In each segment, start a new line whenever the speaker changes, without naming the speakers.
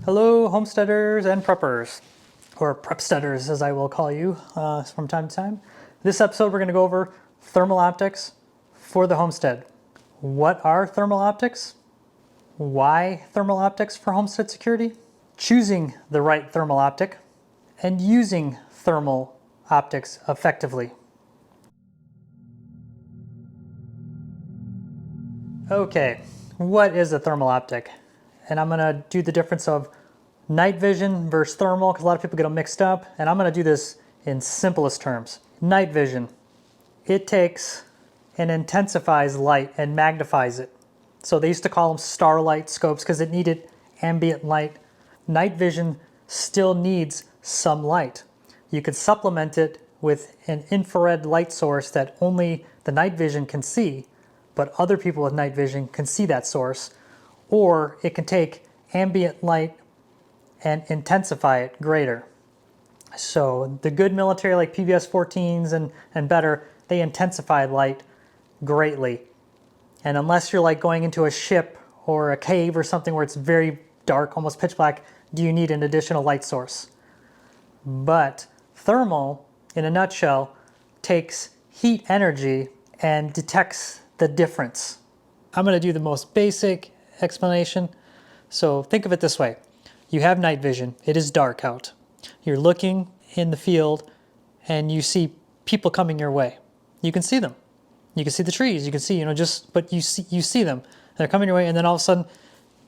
Hello, homesteaders and preppers, or prepsteaders as I will call you from time to time. This episode we're going to go over thermal optics for the homestead. What are thermal optics? Why thermal optics for homestead security? Choosing the right thermal optic and using thermal optics effectively. Okay, what is a thermal optic? And I'm going to do the difference of night vision versus thermal because a lot of people get them mixed up, and I'm going to do this in simplest terms. Night vision, it takes and intensifies light and magnifies it. So they used to call them starlight scopes because it needed ambient light. Night vision still needs some light. You could supplement it with an infrared light source that only the night vision can see, but other people with night vision can see that source. Or it can take ambient light and intensify it greater. So the good military like PVS-14s and better, they intensify light greatly. And unless you're like going into a ship or a cave or something where it's very dark, almost pitch black, do you need an additional light source. But thermal, in a nutshell, takes heat energy and detects the difference. I'm going to do the most basic explanation. So think of it this way. You have night vision. It is dark out. You're looking in the field and you see people coming your way. You can see them. You can see the trees. You can see, but you see them. They're coming your way, and then all of a sudden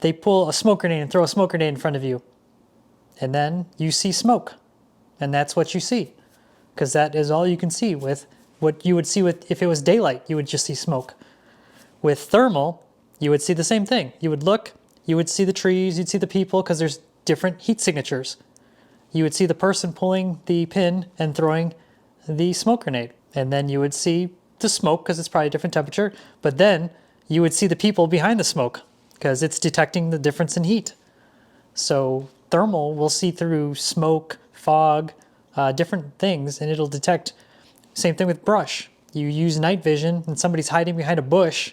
they pull a smoke grenade and throw a smoke grenade in front of you. And then you see smoke. And that's what you see. Because that is all you can see with what you would see with if it was daylight, you would just see smoke. With thermal, you would see the same thing. You would look, you would see the trees, you'd see the people because there's different heat signatures. You would see the person pulling the pin and throwing the smoke grenade. And then you would see the smoke because it's probably a different temperature. But then you would see the people behind the smoke because it's detecting the difference in heat. So thermal will see through smoke, fog, different things, and it'll detect. Same thing with brush. You use night vision and somebody's hiding behind a bush,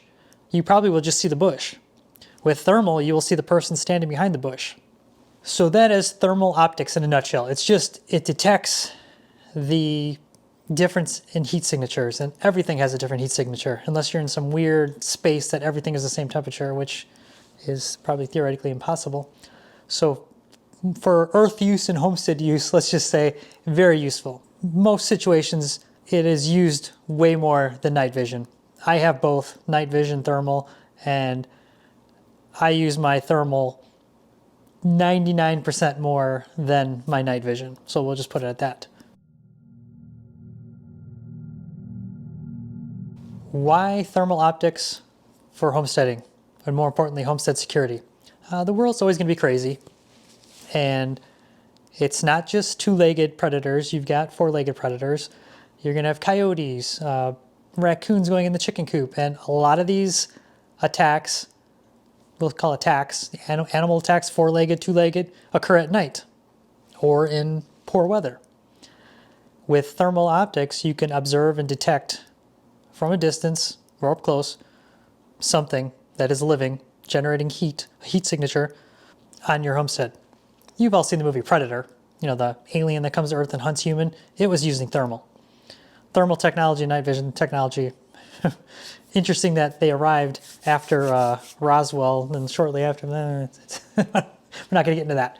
you probably will just see the bush. With thermal, you will see the person standing behind the bush. So that is thermal optics in a nutshell. It detects the difference in heat signatures, and everything has a different heat signature, unless you're in some weird space that everything is the same temperature, which is probably theoretically impossible. So for earth use and homestead use, let's just say very useful. Most situations, it is used way more than night vision. I have both night vision, thermal, and I use my thermal 99% more than my night vision. So we'll just put it at that. Why thermal optics for homesteading? And more importantly, homestead security. The world's always going to be crazy. And it's not just two-legged predators. You've got four-legged predators. You're going to have coyotes, raccoons going in the chicken coop. And a lot of these attacks, we'll call attacks, animal attacks, four-legged, two-legged, occur at night or in poor weather. With thermal optics, you can observe and detect from a distance or up close something that is living, generating heat, a heat signature on your homestead. You've all seen the movie Predator, the alien that comes to Earth and hunts human. It was using thermal. Thermal technology, night vision technology. Interesting that they arrived after Roswell and shortly after that. We're not going to get into that.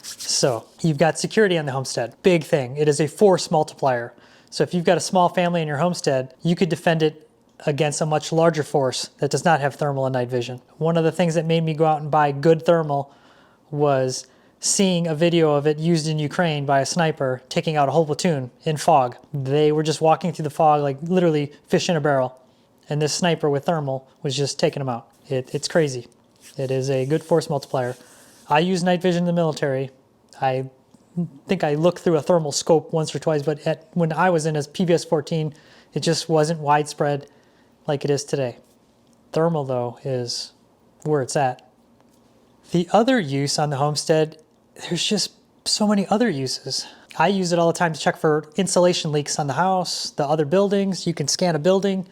So you've got security on the homestead. Big thing. It is a force multiplier. So if you've got a small family in your homestead, you could defend it against a much larger force that does not have thermal and night vision. One of the things that made me go out and buy good thermal was seeing a video of it used in Ukraine by a sniper taking out a whole platoon in fog. They were just walking through the fog like literally fish in a barrel. And this sniper with thermal was just taking them out. It's crazy. It is a good force multiplier. I use night vision in the military. I think I looked through a thermal scope once or twice, but when I was in as PVS-14, it just wasn't widespread like it is today. Thermal, though, is where it's at. The other use on the homestead, there's just so many other uses. I use it all the time to check for insulation leaks on the house, the other buildings. You can scan a building,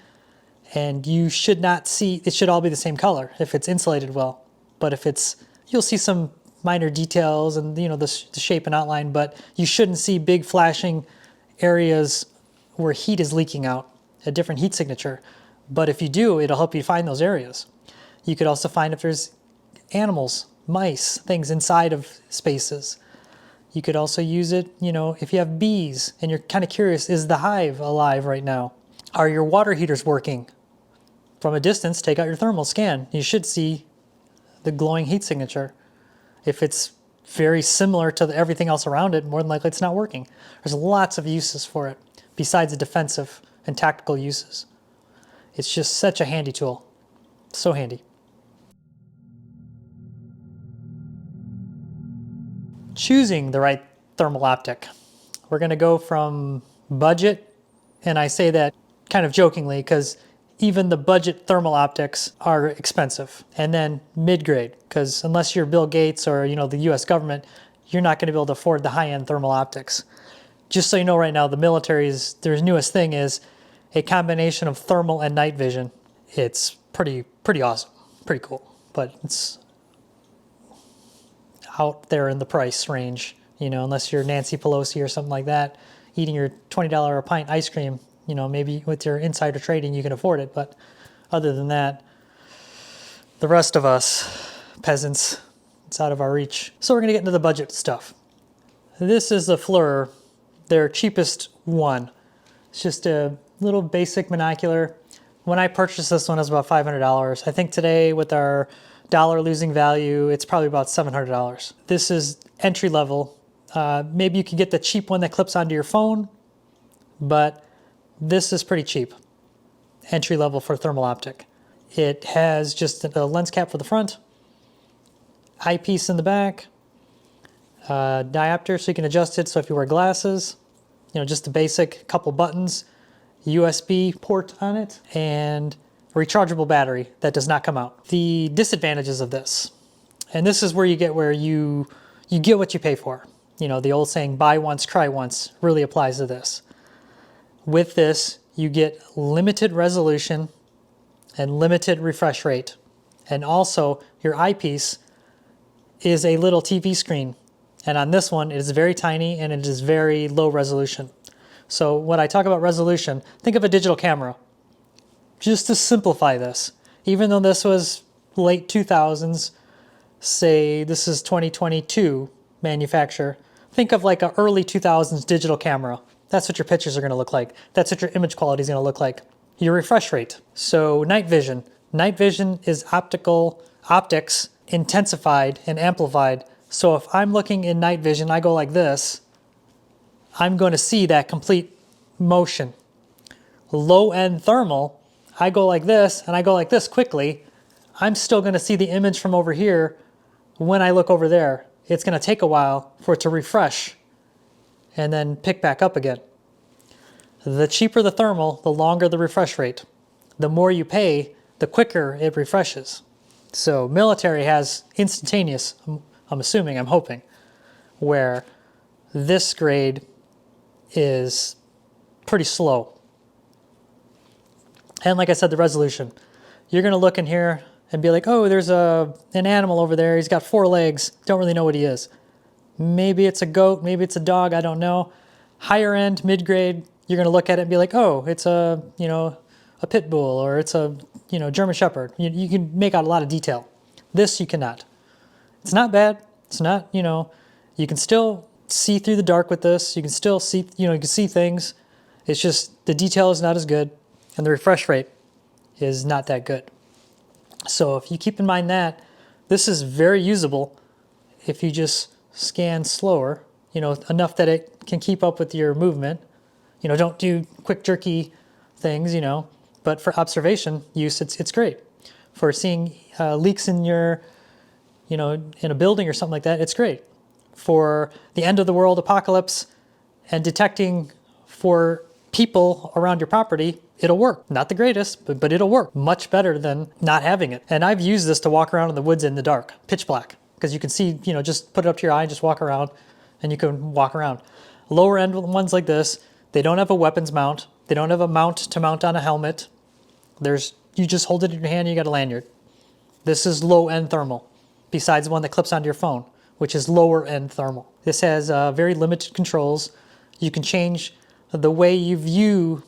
and you should not see, it should all be the same color if it's insulated well. But if you'll see some minor details and the shape and outline, but you shouldn't see big flashing areas where heat is leaking out, a different heat signature. But if you do, it'll help you find those areas. You could also find if there's animals, mice, things inside of spaces. You could also use it, if you have bees and you're kind of curious, is the hive alive right now? Are your water heaters working? From a distance, take out your thermal scan. You should see the glowing heat signature. If it's very similar to everything else around it, more than likely it's not working. There's lots of uses for it, besides the defensive and tactical uses. It's just such a handy tool. So handy. Choosing the right thermal optic. We're going to go from budget, and I say that kind of jokingly because even the budget thermal optics are expensive. And then mid-grade, because unless you're Bill Gates or the US government, you're not going to be able to afford the high-end thermal optics. Just so you know right now, the military's, their newest thing is a combination of thermal and night vision. It's pretty awesome, pretty cool, but it's out there in the price range, unless you're Nancy Pelosi or something like that, eating your $20 a pint ice cream, maybe with your insider trading you can afford it, but other than that, the rest of us peasants, it's out of our reach. So we're gonna get into the budget stuff. This is the Flir, their cheapest one. It's just a little basic monocular. When I purchased this one, it was about $500. I think today with our dollar losing value, it's probably about $700. This is entry level. Maybe you can get the cheap one that clips onto your phone, but this is pretty cheap. Entry level for thermal optic. It has just a lens cap for the front, eyepiece in the back, diopter so you can adjust it so if you wear glasses, just the basic couple buttons, USB port on it, and a rechargeable battery that does not come out. The disadvantages of this, and this is where you get what you pay for. The old saying, buy once, cry once, really applies to this. With this, you get limited resolution and limited refresh rate. And also, your eyepiece is a little TV screen. And on this one, it is very tiny and it is very low resolution. So when I talk about resolution, think of a digital camera. Just to simplify this, even though this was late 2000s, say this is 2022 manufacture, think of like an early 2000s digital camera. That's what your pictures are going to look like. That's what your image quality is going to look like. Your refresh rate. So night vision. Night vision is optics intensified and amplified. So if I'm looking in night vision, I go like this, I'm going to see that complete motion. Low-end thermal, I go like this and I go like this quickly, I'm still going to see the image from over here when I look over there. It's going to take a while for it to refresh and then pick back up again. The cheaper the thermal, the longer the refresh rate. The more you pay, the quicker it refreshes. So military has instantaneous, I'm assuming, I'm hoping, where this grade is pretty slow. And like I said, the resolution. You're going to look in here and be like, oh, there's an animal over there. He's got 4 legs. Don't really know what he is. Maybe it's a goat. Maybe it's a dog. I don't know. Higher end, mid-grade, you're going to look at it and be like, oh, it's a pit bull, or it's a German Shepherd. You can make out a lot of detail. This you cannot. It's not bad. It's not, you can still see through the dark with this. You can still see, you can see things. It's just the detail is not as good and the refresh rate is not that good. So if you keep in mind that, this is very usable if you just scan slower, enough that it can keep up with your movement. Don't do quick jerky things, but for observation use, it's great. For seeing leaks in your, in a building or something like that, it's great. For the end of the world apocalypse and detecting for people around your property, it'll work. Not the greatest, but it'll work. Much better than not having it. And I've used this to walk around in the woods in the dark, pitch black, because you can see, just put it up to your eye, just walk around, and you can walk around. Lower end ones like this, they don't have a weapons mount. They don't have a mount to mount on a helmet. You just hold it in your hand and you got a lanyard. This is low end thermal, besides the one that clips onto your phone, which is lower end thermal. This has very limited controls. You can change the way you view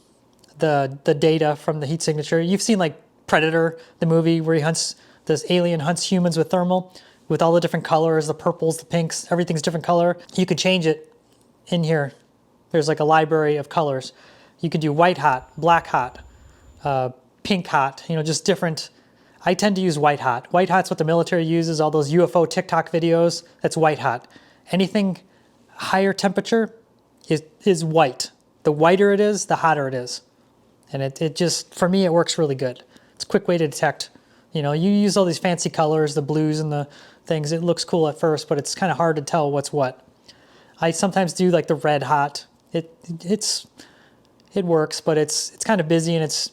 the data from the heat signature. You've seen like Predator, the movie where this alien hunts humans with thermal, with all the different colors, the purples, the pinks, everything's different color. You can change it in here. There's like a library of colors. You could do white hot, black hot, pink hot, just different. I tend to use white hot. White hot's what the military uses, all those UFO TikTok videos, that's white hot. Anything higher temperature is white. The whiter it is, the hotter it is. And it just, for me, it works really good. It's a quick way to detect. You use all these fancy colors, the blues and the things. It looks cool at first, but it's kind of hard to tell what's what. I sometimes do like the red hot. It works, but it's kind of busy, and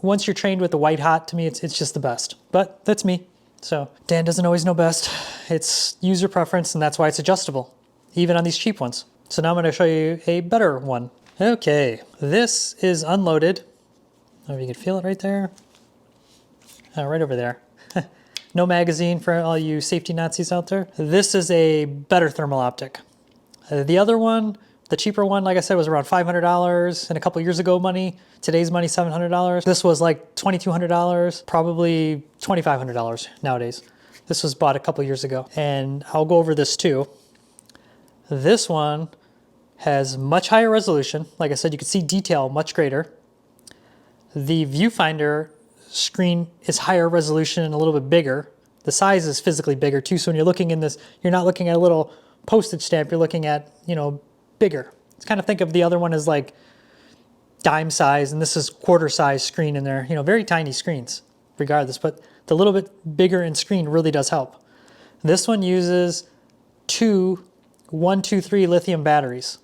once you're trained with the white hot, to me, it's just the best. But that's me. So Dan doesn't always know best. It's user preference, and that's why it's adjustable, even on these cheap ones. So now I'm going to show you a better one. Okay, this is unloaded. I don't know if you can feel it right there. Right over there. No magazine for all you safety Nazis out there. This is a better thermal optic. The other one, the cheaper one, like I said, was around $500 and a couple years ago money. Today's money, $700. This was like $2,200, probably $2,500 nowadays. This was bought a couple years ago. And I'll go over this too. This one has much higher resolution. Like I said, you can see detail much greater. The viewfinder screen is higher resolution and a little bit bigger. The size is physically bigger too, so when you're looking in this, you're not looking at a little postage stamp, you're looking at, bigger. It's kind of think of the other one as like dime size, and this is quarter size screen in there, very tiny screens regardless, but the little bit bigger in screen really does help. This one uses two 123 lithium batteries.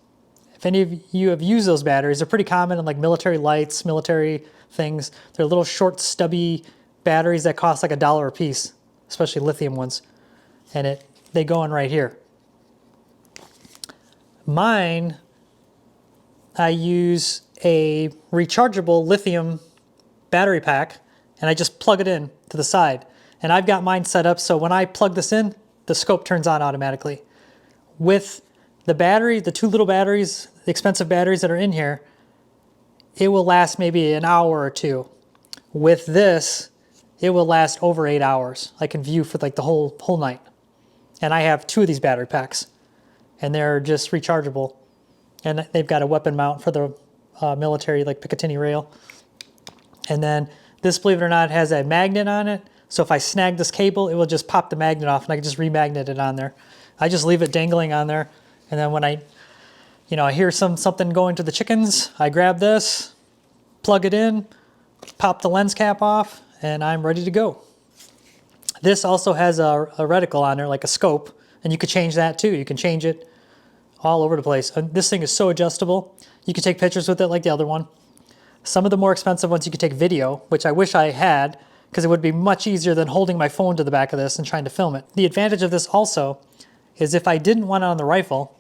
If any of you have used those batteries, they're pretty common in like military lights, military things. They're little short stubby batteries that cost like $1 a piece, especially lithium ones. And they go in right here. Mine, I use a rechargeable lithium battery pack, and I just plug it in to the side. And I've got mine set up so when I plug this in, the scope turns on automatically. With the battery, the two little batteries, the expensive batteries that are in here, it will last maybe an hour or two. With this, it will last over 8 hours. I can view for like the whole night. And I have two of these battery packs, and they're just rechargeable. And they've got a weapon mount for the military, like Picatinny rail. And then this, believe it or not, has a magnet on it. So if I snag this cable, it will just pop the magnet off, and I can just remagnet it on there. I just leave it dangling on there. And then when I hear something going to the chickens, I grab this, plug it in, pop the lens cap off, and I'm ready to go. This also has a reticle on there, like a scope, and you could change that too. You can change it all over the place. And this thing is so adjustable. You can take pictures with it like the other one. Some of the more expensive ones you could take video, which I wish I had, because it would be much easier than holding my phone to the back of this and trying to film it. The advantage of this also is if I didn't want it on the rifle,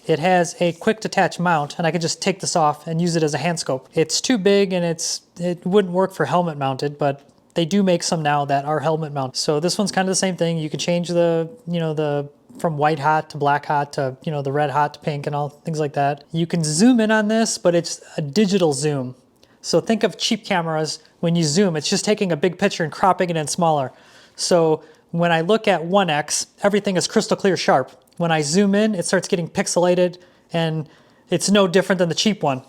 it has a quick detach mount, and I could just take this off and use it as a hand scope. It's too big, and it wouldn't work for helmet mounted, but they do make some now that are helmet mounted. So this one's kind of the same thing. You can change from white hot to black hot to, the red hot to pink and all things like that. You can zoom in on this, but it's a digital zoom. So think of cheap cameras. When you zoom, it's just taking a big picture and cropping it in smaller. So when I look at 1x, everything is crystal clear sharp. When I zoom in, it starts getting pixelated, and it's no different than the cheap one.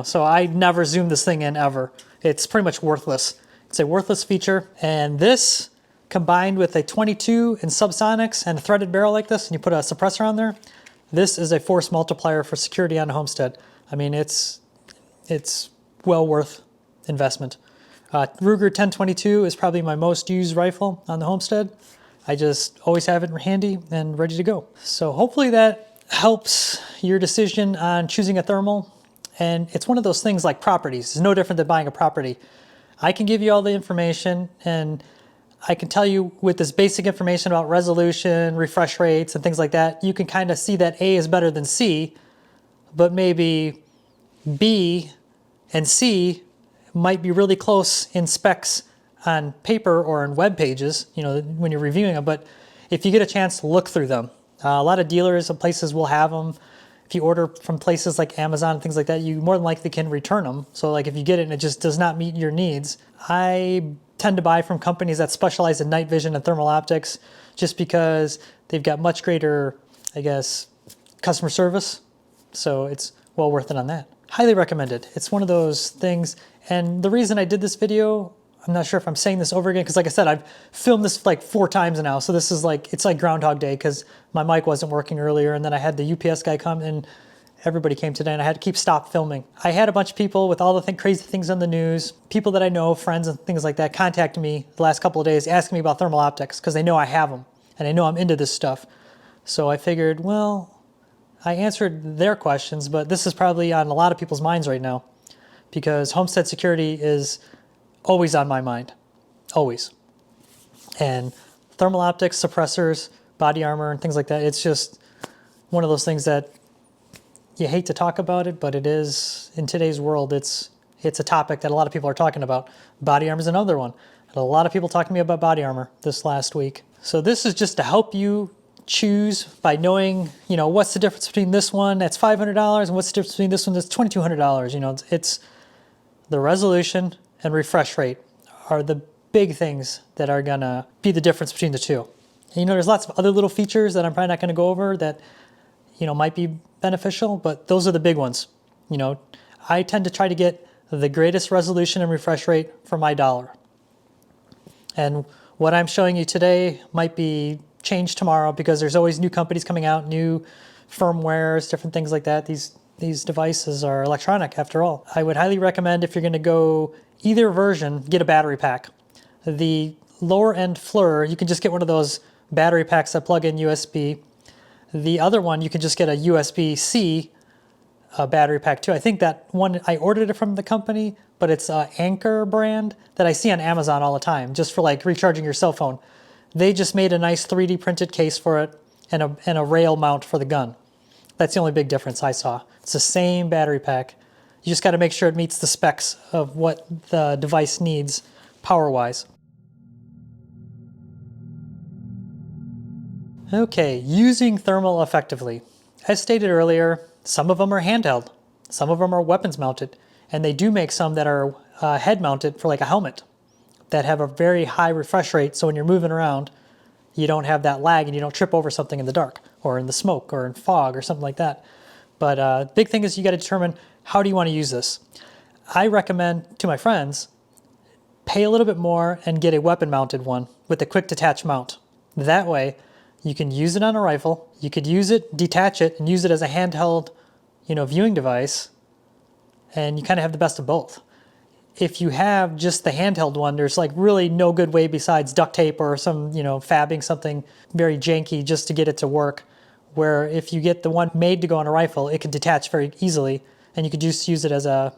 So I never zoom this thing in ever. It's pretty much worthless. It's a worthless feature. And this, combined with a 22 in subsonics and a threaded barrel like this, and you put a suppressor on there, this is a force multiplier for security on a homestead. I mean, it's well worth investment. Ruger 1022 is probably my most used rifle on the homestead. I just always have it handy and ready to go. So hopefully that helps your decision on choosing a thermal. And it's one of those things like properties. It's no different than buying a property. I can give you all the information, and I can tell you with this basic information about resolution, refresh rates, and things like that, you can kind of see that A is better than C, but maybe B and C might be really close in specs on paper or on web pages, when you're reviewing them. But if you get a chance to look through them, A lot of dealers and places will have them. If you order from places like Amazon and things like that, you more than likely can return them. So like if you get it and it just does not meet your needs, I tend to buy from companies that specialize in night vision and thermal optics just because they've got much greater, I guess, customer service. So it's well worth it on that. Highly recommended. It's one of those things. And the reason I did this video, I'm not sure if I'm saying this over again, because like I said, I've filmed this like 4 times now. So this is like, it's like Groundhog Day because my mic wasn't working earlier. And then I had the UPS guy come and everybody came today and I had to stop filming. I had a bunch of people with all the crazy things on the news, people that I know, friends and things like that, contact me the last couple of days asking me about thermal optics because they know I have them and they know I'm into this stuff. So I figured, well, I answered their questions, but this is probably on a lot of people's minds right now because Homestead Security is always on my mind, always. And thermal optics, suppressors, body armor, and things like that, it's just one of those things that you hate to talk about it, but it is, in today's world, it's a topic that a lot of people are talking about. Body armor is another one. Had a lot of people talking to me about body armor this last week. So this is just to help you choose by knowing, you know, what's the difference between this one that's $500 and what's the difference between this one that's $2,200. You know, it's the resolution and refresh rate are the big things that are gonna be the difference between the two. And, you know, there's lots of other little features that I'm probably not gonna go over that, you know, might be beneficial, but those are the big ones. You know, I tend to try to get the greatest resolution and refresh rate for my dollar. And what I'm showing you today might be changed tomorrow because there's always new companies coming out, new firmwares, different things like that. These devices are electronic after all. I would highly recommend if you're gonna go either version, get a battery pack. The lower end Flir, you can just get one of those battery packs that plug in USB. The other one, you can just get a USB-C battery pack too. I think that one, I ordered it from the company, but it's an Anchor brand that I see on Amazon all the time, just for like recharging your cell phone. They just made a nice 3D printed case for it and a rail mount for the gun. That's the only big difference I saw. It's the same battery pack. You just got to make sure it meets the specs of what the device needs power-wise. Okay, using thermal effectively. As stated earlier, some of them are handheld, some of them are weapons mounted, and they do make some that are head mounted for like a helmet that have a very high refresh rate, so when you're moving around, you don't have that lag and you don't trip over something in the dark or in the smoke or in fog or something like that. But big thing is you got to determine how do you want to use this. I recommend to my friends, pay a little bit more and get a weapon mounted one with a quick detach mount. That way you can use it on a rifle, you could use it, detach it, and use it as a handheld, you know, viewing device, and you kind of have the best of both. If you have just the handheld one, there's like really no good way besides duct tape or some, you know, fabbing something very janky just to get it to work. Where if you get the one made to go on a rifle, it can detach very easily and you could just use it as a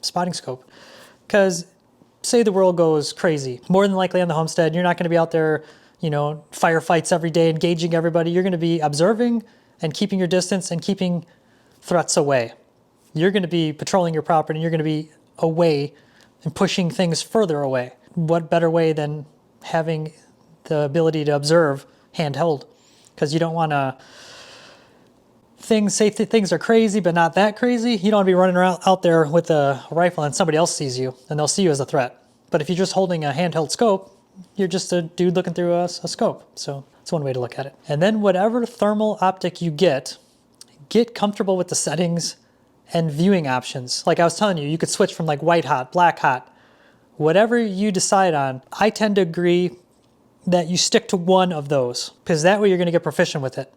spotting scope. Because say the world goes crazy, more than likely on the homestead, you're not going to be out there, you know, firefights every day, engaging everybody. You're going to be observing and keeping your distance and keeping threats away. You're going to be patrolling your property and you're going to be away and pushing things further away. What better way than having the ability to observe handheld? Because you don't want to say things are crazy but not that crazy. You don't want to be running around out there with a rifle and somebody else sees you and they'll see you as a threat. But if you're just holding a handheld scope, you're just a dude looking through a scope. So that's one way to look at it. And then whatever thermal optic you get comfortable with the settings and viewing options. Like I was telling you, you could switch from like white hot, black hot, whatever you decide on. I tend to agree that you stick to one of those because that way you're going to get proficient with it.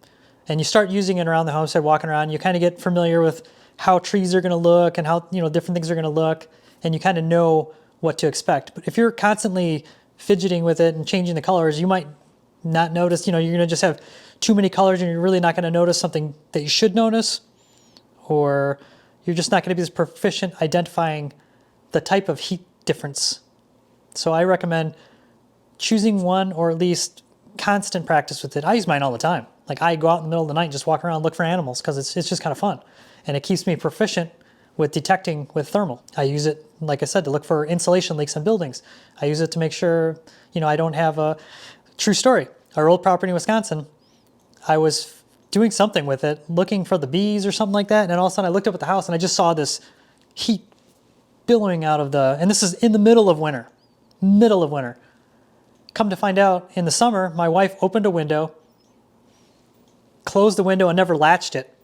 And you start using it around the homestead, walking around, you kind of get familiar with how trees are going to look and how, you know, different things are going to look, and you kind of know what to expect. But if you're constantly fidgeting with it and changing the colors, you might not notice, you know, you're going to just have too many colors and you're really not going to notice something that you should notice, or you're just not going to be as proficient identifying the type of heat difference. So I recommend choosing one or at least constant practice with it. I use mine all the time. Like I go out in the middle of the night and just walk around and look for animals because it's just kind of fun. And it keeps me proficient with detecting with thermal. I use it, like I said, to look for insulation leaks in buildings. I use it to make sure, you know, I don't have a true story. Our old property in Wisconsin, I was doing something with it, looking for the bees or something like that, and all of a sudden I looked up at the house and I just saw this heat billowing out of the, and this is in the middle of winter. Middle of winter. Come to find out, in the summer, my wife opened a window, closed the window, and never latched it.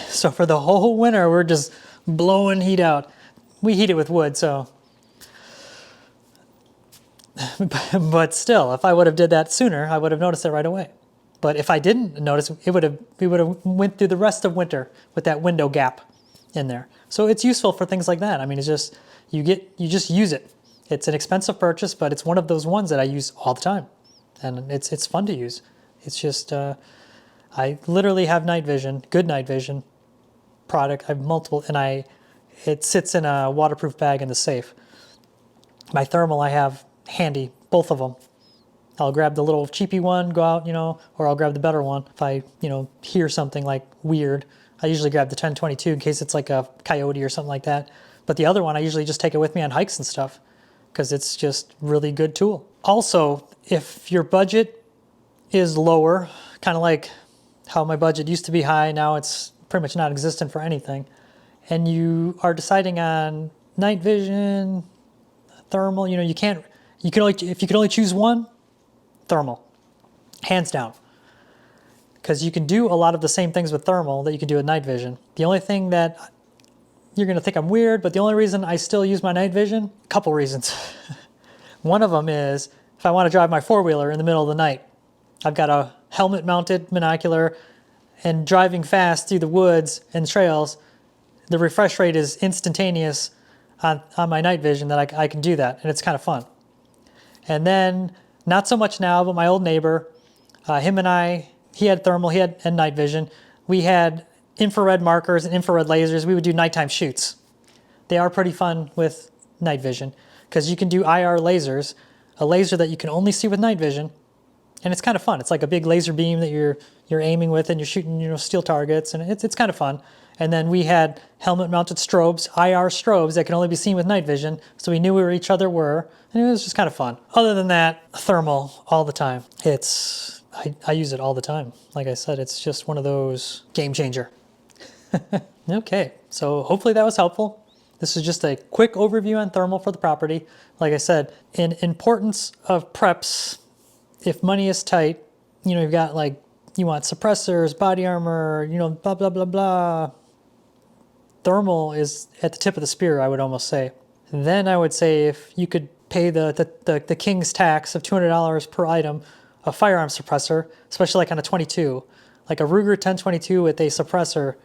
So for the whole winter, we're just blowing heat out. We heat it with wood, so. But still, if I would have did that sooner, I would have noticed it right away. But if I didn't notice, we would have went through the rest of winter with that window gap in there. So it's useful for things like that. I mean, it's just, you just use it. It's an expensive purchase, but it's one of those ones that I use all the time. And it's fun to use. It's just, I literally have night vision, good night vision product. I have multiple, and it sits in a waterproof bag in the safe. My thermal I have handy, both of them. I'll grab the little cheapy one, go out, or I'll grab the better one. If I, hear something like weird, I usually grab the 1022 in case it's like a coyote or something like that. But the other one, I usually just take it with me on hikes and stuff because it's just really good tool. Also, if your budget is lower, kind of like how my budget used to be high, now it's pretty much not existent for anything, and you are deciding on night vision, thermal, if you could only choose one, thermal, hands down. Because you can do a lot of the same things with thermal that you can do with night vision. The only thing that you're going to think I'm weird, but the only reason I still use my night vision, a couple reasons. One of them is if I want to drive my four-wheeler in the middle of the night, I've got a helmet-mounted monocular, and driving fast through the woods and trails, the refresh rate is instantaneous on my night vision that I can do that, and it's kind of fun. And then, not so much now, but my old neighbor, him and I, he had thermal, and night vision. We had infrared markers and infrared lasers. We would do nighttime shoots. They are pretty fun with night vision because you can do IR lasers, a laser that you can only see with night vision, and it's kind of fun. It's like a big laser beam that you're aiming with, and you're shooting steel targets, and it's kind of fun. And then we had helmet-mounted strobes, IR strobes that can only be seen with night vision, so we knew where each other were, and it was just kind of fun. Other than that, thermal all the time. I use it all the time. Like I said, it's just one of those game changer. Okay, so hopefully that was helpful. This is just a quick overview on thermal for the property. Like I said, in importance of preps, if money is tight, you've got you want suppressors, body armor, blah, blah, blah, blah. Thermal is at the tip of the spear, I would almost say. Then I would say if you could pay the king's tax of $200 per item, a firearm suppressor, especially like on a 22, like a Ruger 1022 with a suppressor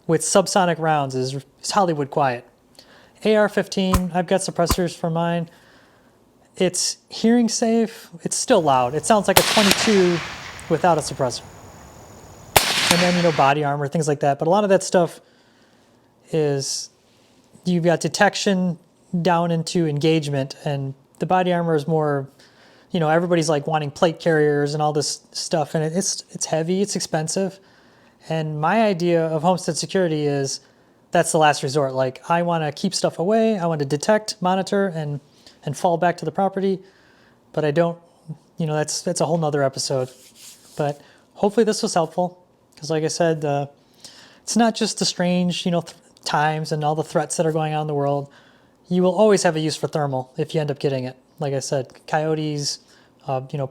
with subsonic rounds is Hollywood quiet. AR-15, I've got suppressors for mine. It's hearing safe. It's still loud. It sounds like a 22 without a suppressor. And then, body armor, things like that. But a lot of that stuff is, you've got detection down into engagement, and the body armor is more, everybody's wanting plate carriers and all this stuff, and it's heavy, it's expensive. And my idea of Homestead Security is that's the last resort. I want to keep stuff away. I want to detect, monitor, and fall back to the property. But I don't, that's a whole nother episode. But hopefully this was helpful. Because like I said, it's not just the strange, times and all the threats that are going on in the world. You will always have a use for thermal if you end up getting it. Like I said, coyotes,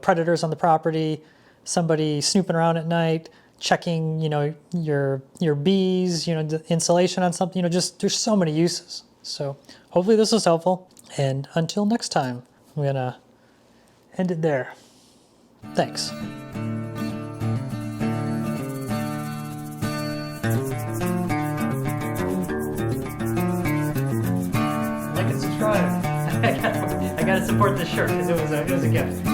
predators on the property, somebody snooping around at night, checking, your bees, the insulation on something, just there's so many uses. So hopefully this was helpful. And until next time, I'm going to end it there. Thanks. Like and subscribe. I gotta support this shirt because it was a gift.